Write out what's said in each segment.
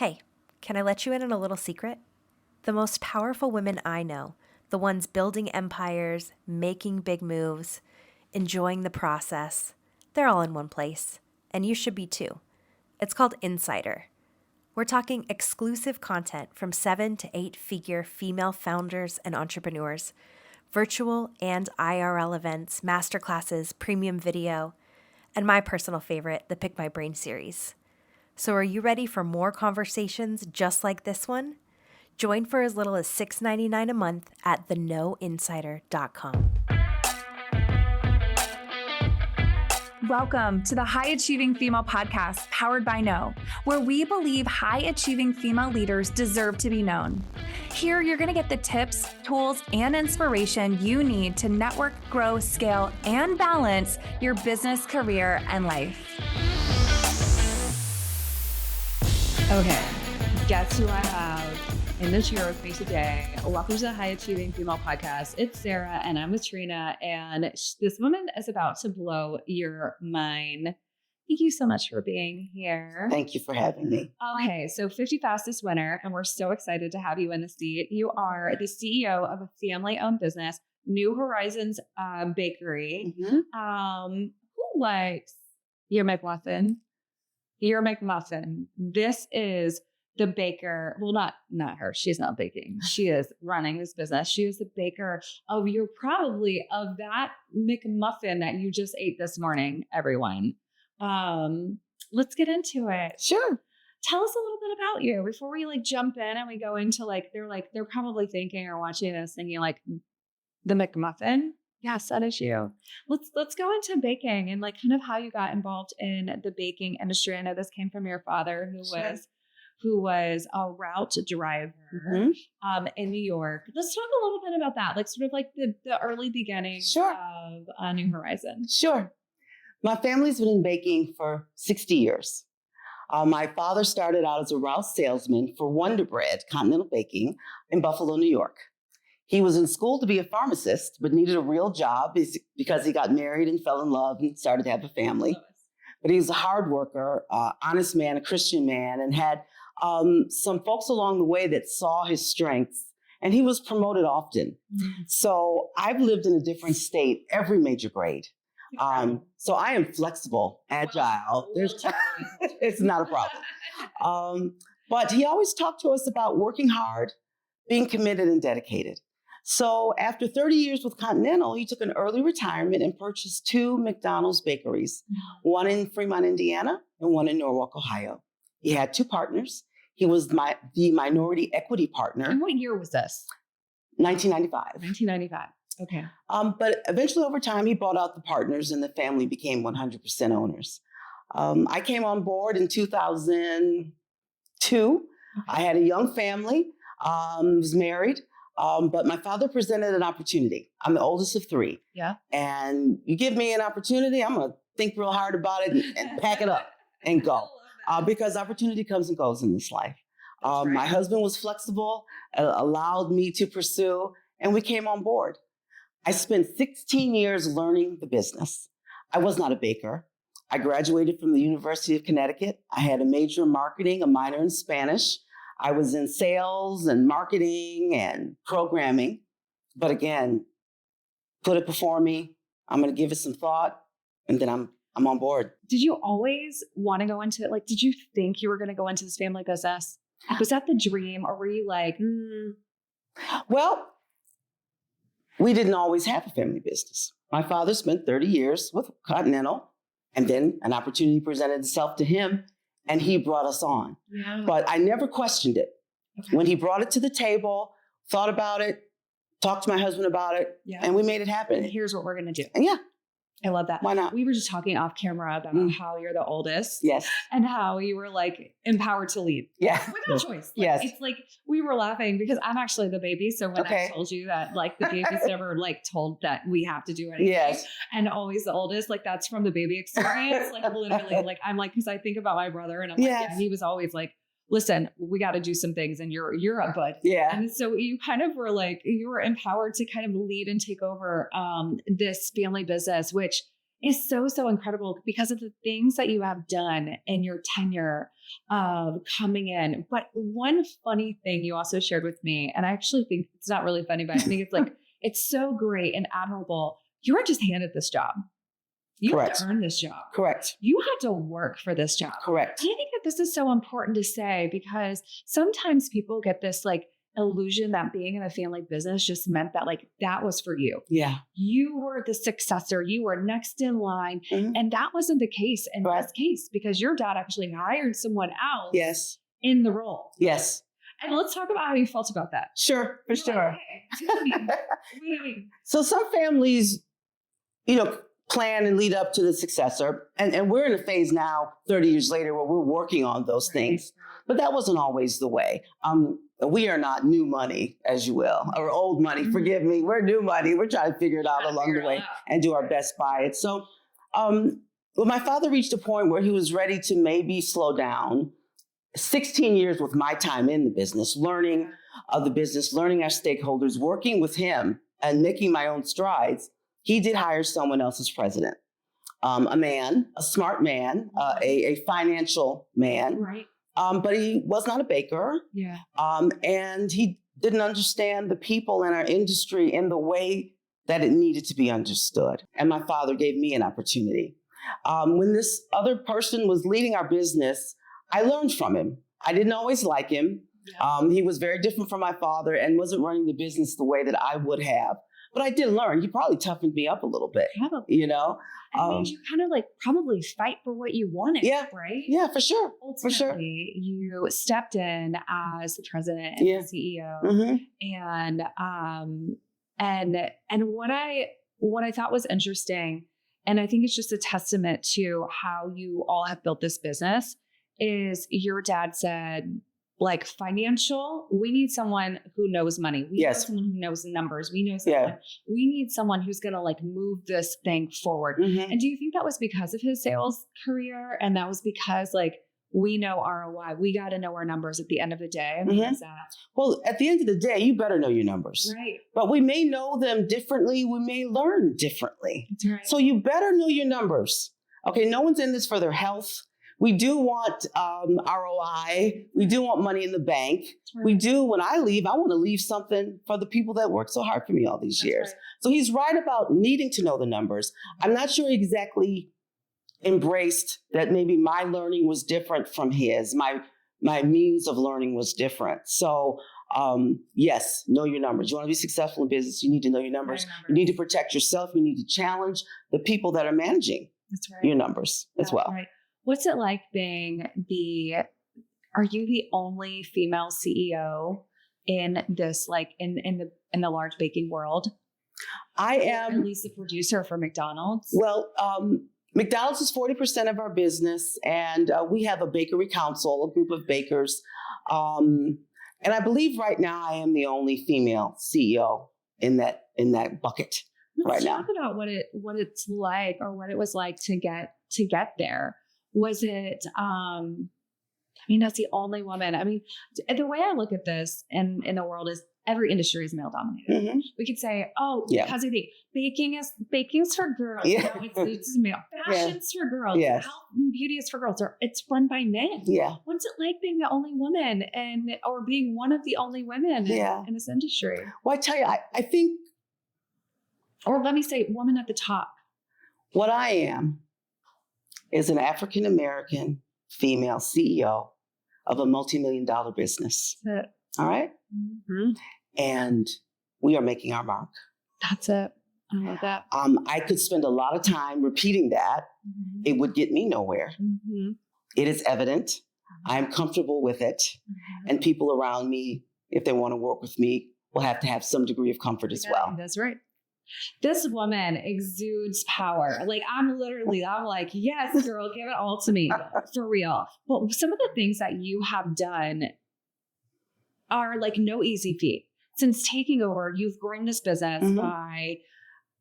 Hey, can I let you in on a little secret? The most powerful women I know, the ones building empires, making big moves, enjoying the process, they're all in one place. And you should be too. It's called Insider. We're talking exclusive content from 7 to 8 figure female founders and entrepreneurs, virtual and IRL events, masterclasses, premium video, and my personal favorite, the Pick My Brain series. So are you ready for more conversations just like this one? Join for as little as $6.99 a month at theknowinsider.com. Welcome to the High Achieving Female Podcast, powered by Know, where we believe high achieving female leaders deserve to be known. Here, you're going to get the tips, tools, and inspiration you need to network, grow, scale, and balance your business, career, and life. Okay, guess who I have in the chair with me today? Welcome to the High Achieving Female Podcast. It's Sarah and I'm with Trina, and this woman is about to blow your mind. Thank you so much for being here. Thank you for having me. Okay, so 50 fastest winner, and we're so excited to have you in the seat. You are the CEO of a family-owned business, New Horizons Bakery. Mm-hmm. Who likes your McMuffin? Your McMuffin. This is the baker. Well, not her. She's not baking. She is running this business. She is the baker of that McMuffin that you just ate this morning, everyone. Let's get into it. Sure. Tell us a little bit about you before we jump in and we go into they're probably thinking or watching this thinking the McMuffin. Yes, that is you. Let's go into baking and kind of how you got involved in the baking industry. I know this came from your father who was a route driver in New York. Let's talk a little bit about that, the early beginnings of New Horizons. Sure. My family's been in baking for 60 years. My father started out as a route salesman for Wonder Bread, Continental Baking, in Buffalo, New York. He was in school to be a pharmacist, but needed a real job because he got married and fell in love and started to have a family. But he was a hard worker, honest man, a Christian man, and had some folks along the way that saw his strengths, and he was promoted often. Mm-hmm. So I've lived in a different state every major grade. So I am flexible, agile. It's not a problem. But he always talked to us about working hard, being committed and dedicated. So after 30 years with Continental, he took an early retirement and purchased 2 McDonald's bakeries, one in Fremont, Indiana, and one in Norwalk, Ohio. He had 2 partners. He was the minority equity partner. And what year was this? 1995. 1995. Okay. But eventually over time, he bought out the partners and the family became 100% owners. I came on board in 2002. Okay. I had a young family, was married. But my father presented an opportunity. I'm the oldest of 3. Yeah. And you give me an opportunity, I'm going to think real hard about it and pack it up and go. Because opportunity comes and goes in this life. Right. My husband was flexible, allowed me to pursue, and we came on board. I spent 16 years learning the business. I was not a baker. I graduated from the University of Connecticut. I had a major in marketing, a minor in Spanish. I was in sales and marketing and programming. But again, put it before me. I'm going to give it some thought, and then I'm on board. Did you always want to go into did you think you were going to go into this family business? Was that the dream, or were you Well, we didn't always have a family business. My father spent 30 years with Continental, and then an opportunity presented itself to him, and he brought us on. Yeah. But I never questioned it. Okay. When he brought it to the table, thought about it, talked to my husband about it, and we made it happen. And here's what we're going to do. And I love that. Why not? We were just talking off camera about how you're the oldest. Yes. And how you were empowered to lead. Yeah. Without choice. Yes. It's we were laughing because I'm actually the baby. So when I told you that the baby's never told that we have to do anything. Yes. And always the oldest, that's from the baby experience. Literally, I'm because I think about my brother and I'm he was always listen, we got to do some things and you're a bud. Yeah. And so you kind of were you were empowered to kind of lead and take over this family business, which is so, so incredible because of the things that you have done in your tenure of coming in. But one funny thing you also shared with me, and I actually think it's not really funny, but I think it's like, it's so great and admirable. You were just handed this job. You had to earn this job. Correct. You had to work for this job. Correct. And I think that this is so important to say because sometimes people get this like illusion that being in a family business just meant that like that was for you. Yeah. You were the successor. You were next in line. Mhm. And that wasn't the case in Right. this case because your dad actually hired someone else Yes. in the role. Yes. And let's talk about how you felt about that. Sure. For You're like, sure. "Hey, what do you mean? So some families, plan and lead up to the successor. And we're in a phase now, 30 years later, where we're working on those things. But that wasn't always the way. We are not new money, as you will, or old money. Forgive me. We're new money. We're trying to figure it out along the way and do our best by it. So when my father reached a point where he was ready to maybe slow down, 16 years with my time in the business, learning of the business, learning our stakeholders, working with him and making my own strides, he did hire someone else as president. A smart man, a financial man. Right. But he was not a baker. Yeah. And he didn't understand the people in our industry in the way that it needed to be understood. And my father gave me an opportunity. When this other person was leading our business, I learned from him. I didn't always like him. Yeah. He was very different from my father and wasn't running the business the way that I would have. But I did learn. He probably toughened me up a little bit, Probably. And made you kind of like probably fight for what you wanted. Yeah. Right. Yeah, for sure. Ultimately, For sure. you stepped in as the president and Yeah. the CEO, Mm-hmm. and what I thought was interesting, and I think it's just a testament to how you all have built this business, is your dad said, like financial, we need someone who knows money. We Yes. need someone who knows numbers. We know someone. We need someone who's going to like move this thing forward. Mm-hmm. And do you think that was because of his sales career? And that was because like we know ROI. We got to know our numbers at the end of the day. I mean, Mhm. is that Well, at the end of the day, you better know your numbers. right? But we may know them differently. We may learn differently. That's right. So you better know your numbers. Okay, no one's in this for their health. We do want ROI. We do want money in the bank. Right. We do, when I leave, I want to leave something for the people that worked so hard for me all these That's years. right. So he's right about needing to know the numbers. I'm not sure he exactly embraced that maybe my learning was different from his. My means of learning was different. So yes, know your numbers. You want to be successful in business, you need to know your numbers. You need to protect yourself. You need to challenge the people that are managing That's right. your numbers as That's well. right. What's it like being are you the only female CEO in this, like in the large baking world? I Or am. at least the producer for McDonald's. Well, McDonald's is 40% of our business, and we have a bakery council, a group of bakers. And I believe right now I am the only female CEO in that bucket. Let's right now. talk about what it's like, or what it was like to get there. Was it? That's the only woman. I mean, the way I look at this in the world is every industry is male dominated. Mhm. We could say, Yeah. because I think baking's for girls. Yeah. It's male. Fashion's for girls. Yes. Health and beauty is for girls. Or it's run by men. Yeah. What's it like being the only woman or being one of the only women Yeah. in this industry? Well, I tell you, I think Or let me say, woman at the top. what I am is an African-American female CEO of a multi-million-dollar business. That's it. All right? Mm-hmm. And we are making our mark. That's it. I love that. I could spend a lot of time repeating that. Mm-hmm. It would get me nowhere. Mm-hmm. It is evident. I'm comfortable with it. And people around me, if they want to work with me, will have to have some degree of comfort as well. That's right. This woman exudes power. Like I'm like, yes, girl, give it all to me for real. But some of the things that you have done are like no easy feat. Since taking over, you've grown this business Mhm. by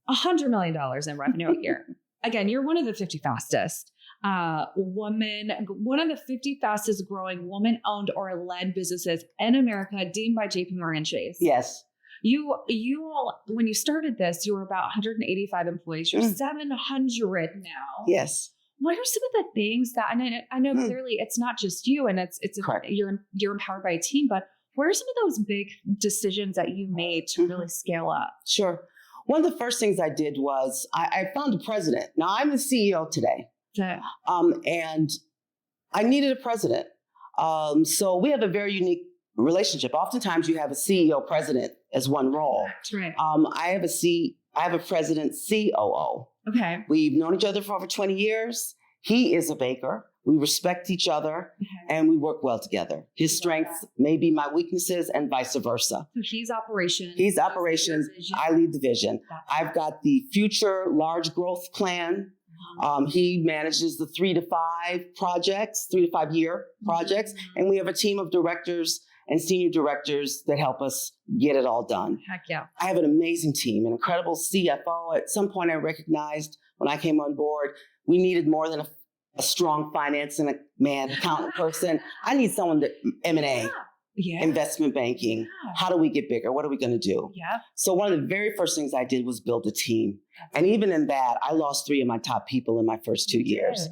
$100 million in revenue a year. Again, you're one of the 50 fastest one of the 50 fastest growing woman-owned or led businesses in America, deemed by JP Morgan Chase. Yes. You all, when you started this, you were about 185 employees. You're 700 now. Yes. What are some of the things that, and I know Hmm. clearly it's not just you, and Correct. you're empowered by a team, but what are some of those big decisions that you made to really scale up? Sure. One of the first things I did was I found a president. Now I'm the CEO today, and I needed a president. So we have a very unique relationship. Oftentimes you have a CEO president as one role. That's right. I have a president COO. Okay. We've known each other for over 20 years. He is a baker. We respect each other and we work well together. His strengths may be my weaknesses and vice versa. So he's operations. He's operations. I lead the vision. I've got the future large growth plan. He manages the 3 to 5 projects, 3 to 5 year projects. And we have a team of directors and senior directors that help us get it all done. Heck yeah. I have an amazing team, an incredible CFO. At some point I recognized when I came on board, we needed more than a strong finance and accountant person. I need someone that M&A, investment banking. How do we get bigger? What are we going to do? Yeah. So one of the very first things I did was build a team. And even in that, I lost 3 of my top people in my first 2 years.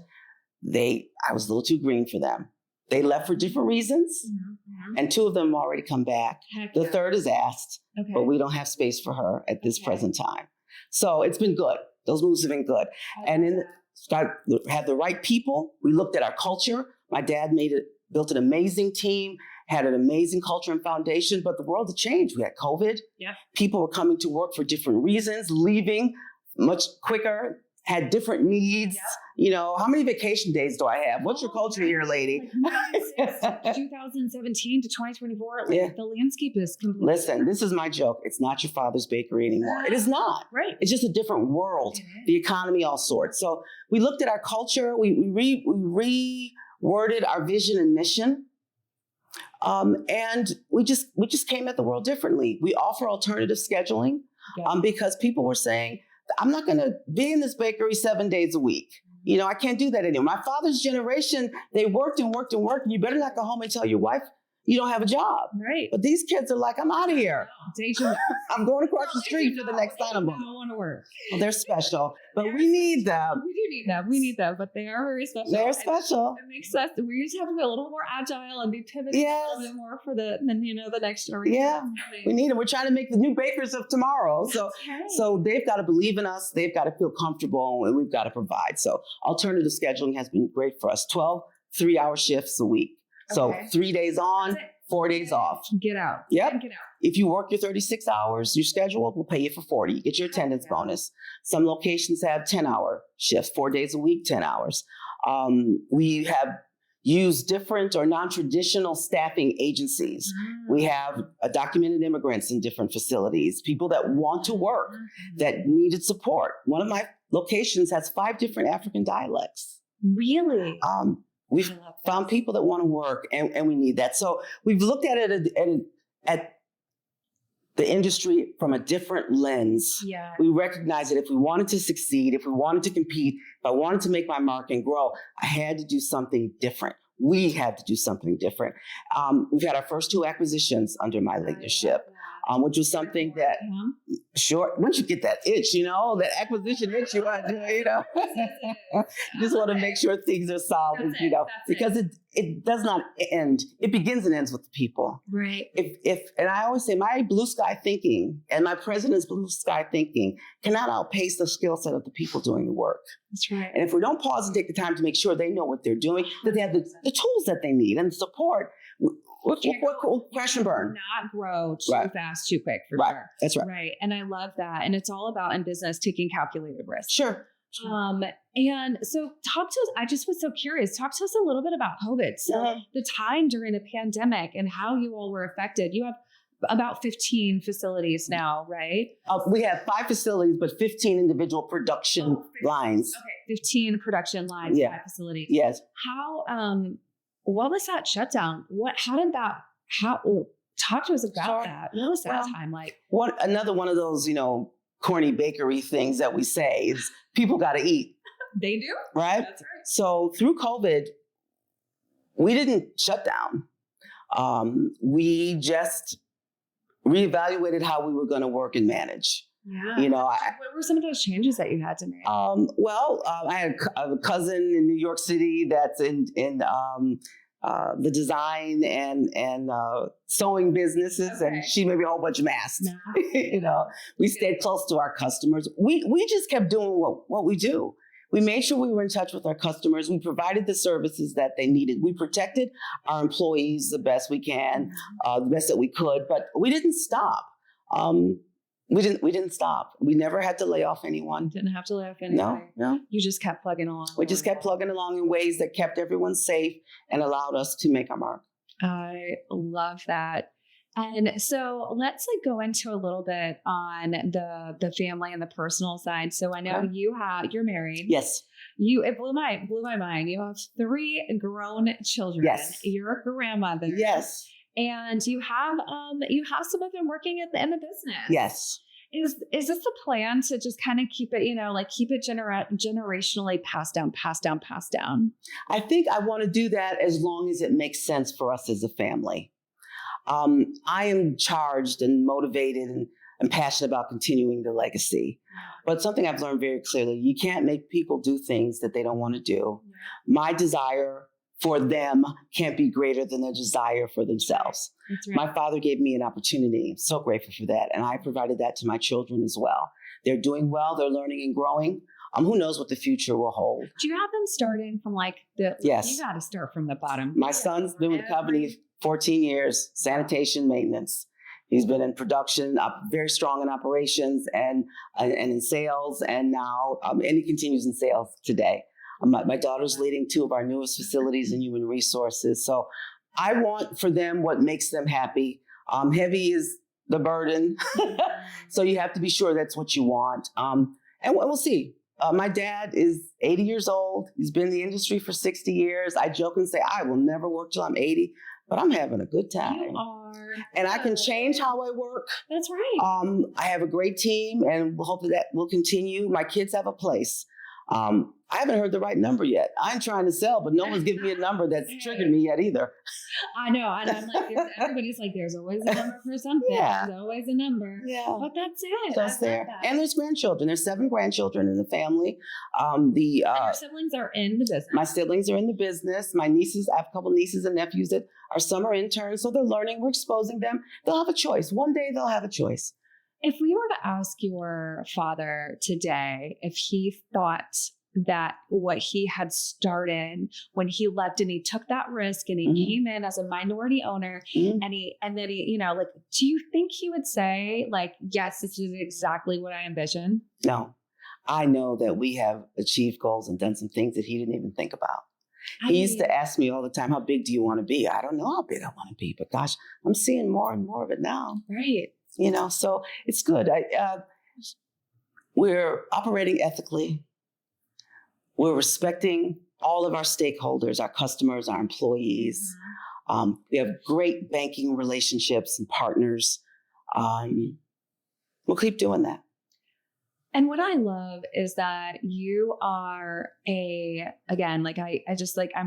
I was a little too green for them. They left for different reasons, and 2 of them have already come back. The third is asked, but we don't have space for her at this present time. So it's been good. Those moves have been good. And then had the right people. We looked at our culture. My dad built an amazing team, had an amazing culture and foundation, but the world had changed. We had COVID. Yeah. People were coming to work for different reasons, leaving much quicker, had different needs. Yep. You know, how many vacation days do I have? What's your culture here, lady? 2017 to 2024, the landscape is completely Listen, this is my joke. It's not your father's bakery anymore. It is not. Right. It's just a different world, the economy, all sorts. So we looked at our culture. We reworded our vision and mission. And we just came at the world differently. We offer alternative scheduling because people were saying, I'm not going to be in this bakery 7 days a week. You know, I can't do that anymore. My father's generation, they worked and worked and worked. And you better not go home and tell your wife you don't have a job. Right. But these kids are like, I'm out of here. I'm going across the street for the next animal. I don't want to work. Well, they're special, but we need them. We do need them. We need them, but they are very special. They're special. It makes sense. We just have to be a little more agile and be pivoting a little bit more for the next generation. Yeah, we need them. We're trying to make the new bakers of tomorrow. So they've got to believe in us. They've got to feel comfortable, and we've got to provide. So alternative scheduling has been great for us. 12 3-hour shifts a week. So 3 days on, 4 days off. Get out. Yep. Get out. If you work your 36 hours, your schedule will pay you for 40. You get your attendance bonus. Some locations have 10-hour shifts, 4 days a week, 10 hours. We have used different or non-traditional staffing agencies. We have documented immigrants in different facilities, people that want to work, that needed support. One of my locations has 5 different African dialects. Really? We've found people that want to work, and we need that. So we've looked at it at the industry from a different lens. Yeah. We recognize that if we wanted to succeed, if we wanted to compete, if I wanted to make my mark and grow, I had to do something different. We had to do something different. We've had our first 2 acquisitions under my leadership, which was something that, once you get that itch, that acquisition itch, you want to do, you just want to make sure things are solid, because it does not end. It begins and ends with the people. Right. And I always say my blue sky thinking and my president's blue sky thinking cannot outpace the skill set of the people doing the work. That's right. And if we don't pause and take the time to make sure they know what they're doing, that they have the tools that they need and the support, we'll crash and burn. Not grow too fast, too quick, for sure. That's right. Right. And I love that. And it's all about in business taking calculated risks. Sure. And so talk to us, I just was so curious, talk to us a little bit about COVID. So the time during the pandemic and how you all were affected. You have about 15 facilities now, right? We have 5 facilities, but 15 individual production lines. Okay. 15 production lines, 5 facilities. Yes. How, what was that shutdown? Talk to us about that. What was that time like? Another one of those, corny bakery things that we say is people got to eat. They do. Right? That's right. So through COVID, we didn't shut down. We just reevaluated how we were going to work and manage. Yeah. You know, What were some of those changes that you had to make? I had a cousin in New York City that's in the design and sewing businesses, and she made me a whole bunch of masks. You know, we stayed close to our customers. We just kept doing what we do. We made sure we were in touch with our customers. We provided the services that they needed. We protected our employees the best we can, the best that we could, but we didn't stop. We didn't stop. We never had to lay off anyone. Didn't have to lay off anyone. No. You just kept plugging along. We just kept plugging along in ways that kept everyone safe and allowed us to make our mark. I love that. And so let's go into a little bit on the family and the personal side. So I know you're married. Yes. It blew my mind. You have 3 grown children. Yes. You're a grandmother. Yes. And you have some of them working in the business. Yes. Is this a plan to just kind of keep it, keep it generationally passed down? I think I want to do that as long as it makes sense for us as a family. I am charged and motivated and passionate about continuing the legacy. But something I've learned very clearly, you can't make people do things that they don't want to do. My desire for them can't be greater than their desire for themselves. That's right. My father gave me an opportunity. I'm so grateful for that. And I provided that to my children as well. They're doing well. They're learning and growing. Who knows what the future will hold? Do you have them starting from Yes. You got to start from the bottom. My son's been with the company 14 years, sanitation maintenance. He's been in production, very strong in operations and in sales, and now and he continues in sales today. My daughter's leading 2 of our newest facilities in human resources. So I want for them what makes them happy. Heavy is the burden. So you have to be sure that's what you want. And we'll see. My dad is 80 years old. He's been in the industry for 60 years. I joke and say, I will never work till I'm 80, but I'm having a good time. You are. And I can change how I work. That's right. I have a great team, and hopefully that will continue. My kids have a place. I haven't heard the right number yet. I'm trying to sell, but no one's giving me a number that's triggered me yet either. I know. And I'm like, everybody's like, there's always a number for something. Yeah. There's always a number. Yeah. But that's it. That's there. And there's grandchildren. There's 7 grandchildren in the family. And your siblings are in the business. My siblings are in the business. My nieces, I have a couple nieces and nephews that are summer interns. So they're learning. We're exposing them. They'll have a choice. One day they'll have a choice. If we were to ask your father today if he thought that what he had started when he left and he took that risk and he came in as a minority owner and then he, do you think he would say yes, this is exactly what I envisioned? No, I know that we have achieved goals and done some things that he didn't even think about. He used to ask me all the time, how big do you want to be? I don't know how big I want to be, but gosh, I'm seeing more and more of it now. Right. So it's good. We're operating ethically. We're respecting all of our stakeholders, our customers, our employees. We have great banking relationships and partners. We'll keep doing that. And what I love is that you are I'm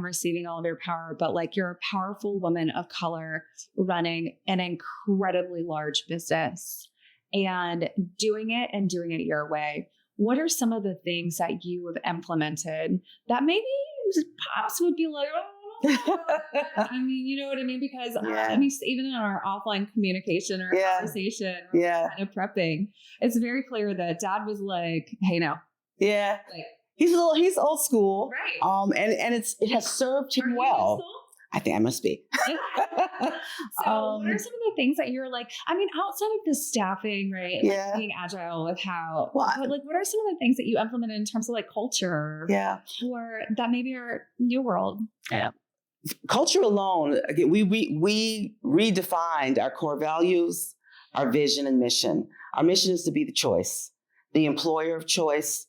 receiving all of your power, but you're a powerful woman of color running an incredibly large business and doing it your way. What are some of the things that you have implemented that maybe pops would be like, I mean, you know what I mean? Because even in our offline communication or conversation, or kind of prepping, it's very clear that Dad was like, "Hey, no." Yeah. He's old school. Right. And it has served him well. I think I must be. So what are some of the things that you're outside of the staffing, right? Being agile with what are some of the things that you implemented in terms of culture? Yeah. Or that maybe are new world? Yeah. Culture alone, again, we redefined our core values, our vision and mission. Our mission is to be the choice, the employer of choice,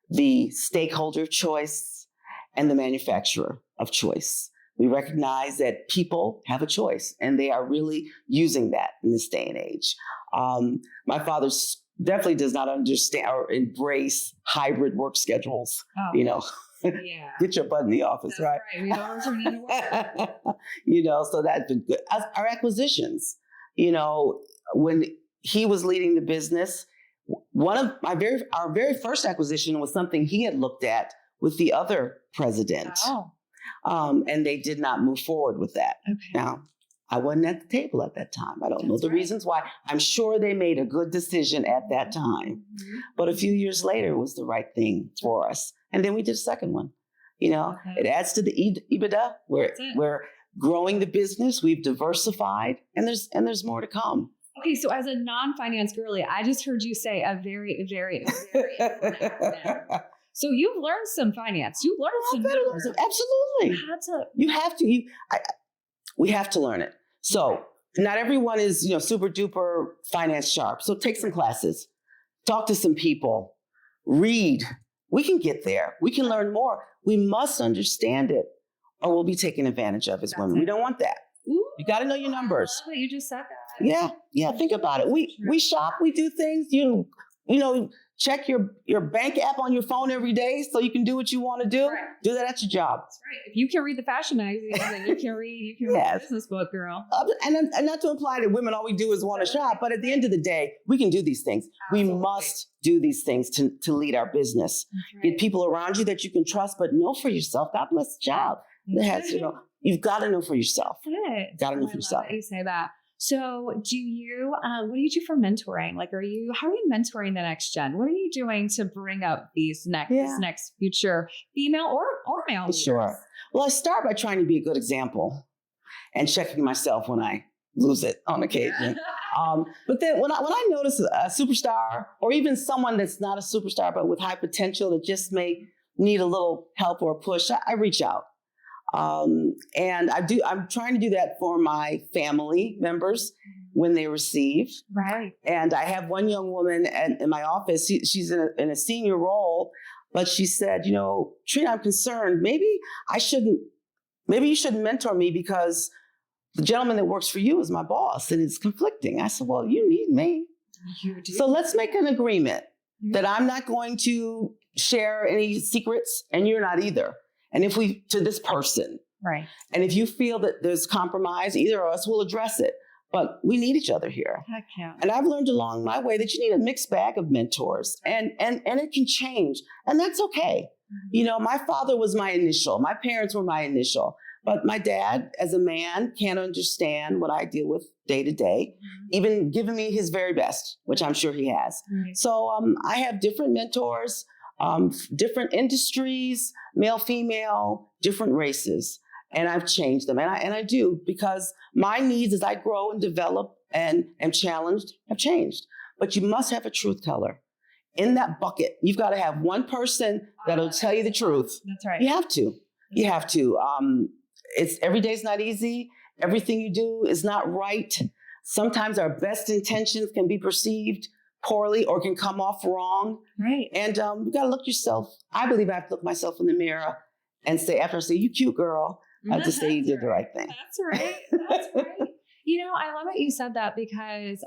the stakeholder of choice, and the manufacturer of choice. We recognize that people have a choice, and they are really using that in this day and age. My father definitely does not understand or embrace hybrid work schedules. Get your butt in the office, That's right? We don't return into work. So that's been good. Our acquisitions. when he was leading the business, one of our very first acquisition was something he had looked at with the other president. Oh. And they did not move forward with that. Okay. Now, I wasn't at the table at that time. I don't know the reasons why. I'm sure they made a good decision at that time. Mm-hmm. But a few years later, it was the right thing for us. And then we did a second one. It adds to the EBITDA. We're growing the business. We've diversified, and there's more to come. Okay, so as a non-finance girly, I just heard you say a very, very, very important acronym. So you've learned some finance. You learned some numbers. Absolutely. You have to. We have to learn it. So not everyone is, super duper finance sharp. So take some classes, talk to some people, read. We can get there. We can learn more. We must understand it, or we'll be taken advantage of as women. We don't want that. Ooh, you got to know your numbers. I love that you just said that. Yeah. Think about it. We shop. We do things. Check your bank app on your phone every day so you can do what you want to do. Right. Do that at your job. That's right. If you can read the fashion magazines, then you can read a business book, girl. And not to imply that women all we do is want to shop, but at the end of the day, we can do these things. Absolutely. We must do these things to lead our business. Right. Get people around you that you can trust, but know for yourself. God bless the child. You've got to know for yourself. Got to know for yourself. I love that you say that. So what do you do for mentoring? Like, how are you mentoring the next gen? What are you doing to bring up these next future female or male leaders? Sure. Well, I start by trying to be a good example and checking myself when I lose it on occasion. But then when I notice a superstar or even someone that's not a superstar, but with high potential that just may need a little help or a push, I reach out. And I'm trying to do that for my family members when they receive. Right. And I have one young woman in my office. She's in a senior role, but she said, Trina, I'm concerned. Maybe you shouldn't mentor me because the gentleman that works for you is my boss and it's conflicting. I said, well, you need me. You do. So let's make an agreement that I'm not going to share any secrets and you're not either. And to this person. Right. And if you feel that there's compromise, either of us will address it. But we need each other here. Heck yeah. And I've learned along my way that you need a mixed bag of mentors and it can change. And that's okay. Mm-hmm. My father was my initial. My parents were my initial. But my dad, as a man, can't understand what I deal with day to day, even giving me his very best, which I'm sure he has. Mm-hmm. So I have different mentors. Different industries, male, female, different races. And I've changed them. And I do because my needs as I grow and develop and am challenged have changed. But you must have a truth teller. In that bucket, you've got to have one person that'll tell you the truth. That's right. You have to. You have to. Every day's not easy. Everything you do is not right. Sometimes our best intentions can be perceived poorly or can come off wrong. Right. And you got to look yourself. I believe I have to look myself in the mirror and say, after I say, you cute girl, I have to say you did the right thing. That's right. That's right. I love that you said that because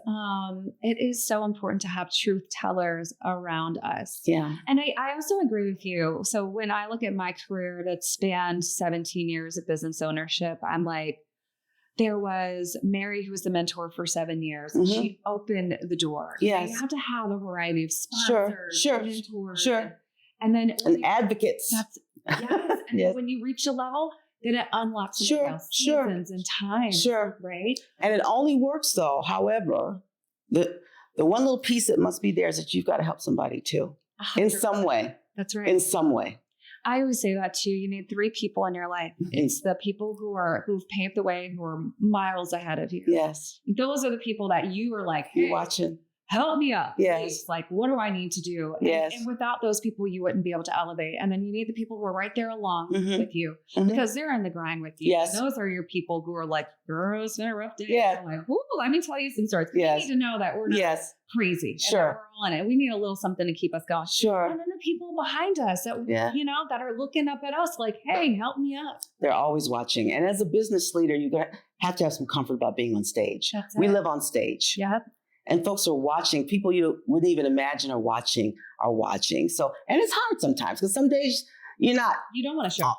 it is so important to have truth tellers around us. Yeah. And I also agree with you. So when I look at my career that spanned 17 years of business ownership, I'm like, there was Mary, who was the mentor for 7 years. Mm-hmm. She opened the door. Yes. You have to have a variety of sponsors, mentors. Sure. And then advocates. And yes. When you reach a level, then it unlocks seasons and time. Sure. Right. And it only works though. However, the one little piece that must be there is that you've got to help somebody too. 100%. In some way. That's right. In some way. I always say that too. You need 3 people in your life. Mm-hmm. It's the people who've paved the way, who are miles ahead of you. Yes. Those are the people that you are like, hey, you're watching. Help me up. Yes. Please. Like, what do I need to do? Yes. And without those people, you wouldn't be able to elevate. And then you need the people who are right there along with you because they're in the grind with you. Yes. And those are your people who are like, girl, it's been a rough day. Yeah. I'm like, ooh, let me tell you some stories. Yes. We need to know that we're not crazy. Sure. We're on it. We need a little something to keep us going. Sure. And then the people behind us that, that are looking up at us like, hey, help me up. They're always watching. And as a business leader, you have to have some comfort about being on stage. We live on stage. Yep. And folks are watching. People you wouldn't even imagine are watching. So, and it's hard sometimes because some days you don't want to show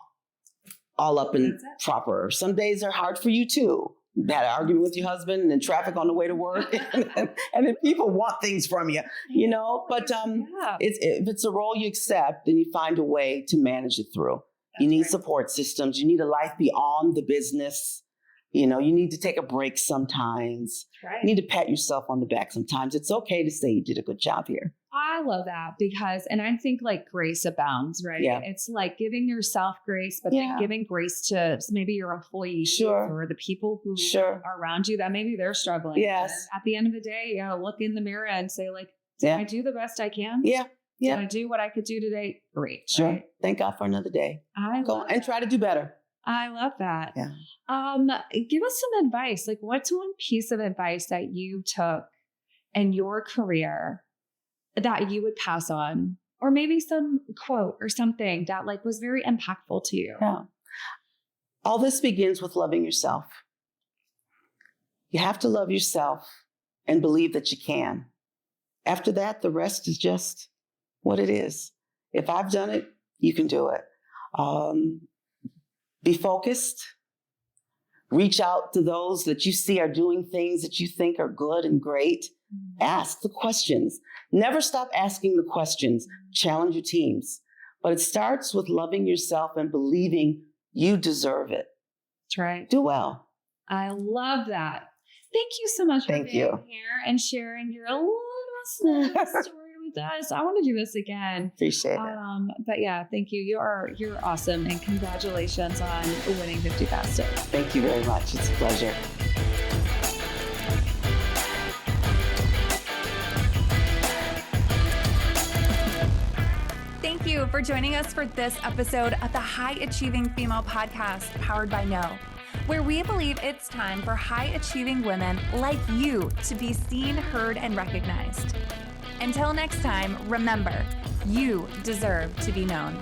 all up and proper. Some days are hard for you too. had an argument with your husband and in traffic on the way to work. And then people want things from you, you know, but if it's a role you accept, then you find a way to manage it through. You need support systems. You need a life beyond the business. You know, you need to take a break sometimes. Right. You need to pat yourself on the back sometimes. It's okay to say you did a good job here. I love that because, and I think like grace abounds, right? Yeah. It's like giving yourself grace, but then giving grace to maybe your employees or the people who are around you that maybe they're struggling. Yes. And at the end of the day, you gotta look in the mirror and say like, did I do the best I can? Yeah. Did I do what I could do today? Great. Sure. Right? Thank God for another day. Go and try to do better. I love that. Yeah. Give us some advice. Like, what's one piece of advice that you took in your career that you would pass on, or maybe some quote or something that like was very impactful to you? Yeah. All this begins with loving yourself. You have to love yourself and believe that you can. After that, the rest is just what it is. If I've done it, you can do it. Be focused. Reach out to those that you see are doing things that you think are good and great. Ask the questions. Never stop asking the questions. Challenge your teams. But it starts with loving yourself and believing you deserve it. That's right. Do well. I love that. Thank you so much for being here and sharing your little story with us. I want to do this again. Appreciate it. But yeah, thank you. You're awesome, and congratulations on winning 50 Fastest. Thank you very much. It's a pleasure. Thank you for joining us for this episode of the High Achieving Female Podcast, powered by No, where we believe it's time for high achieving women like you to be seen, heard, and recognized. Until next time, remember, you deserve to be known.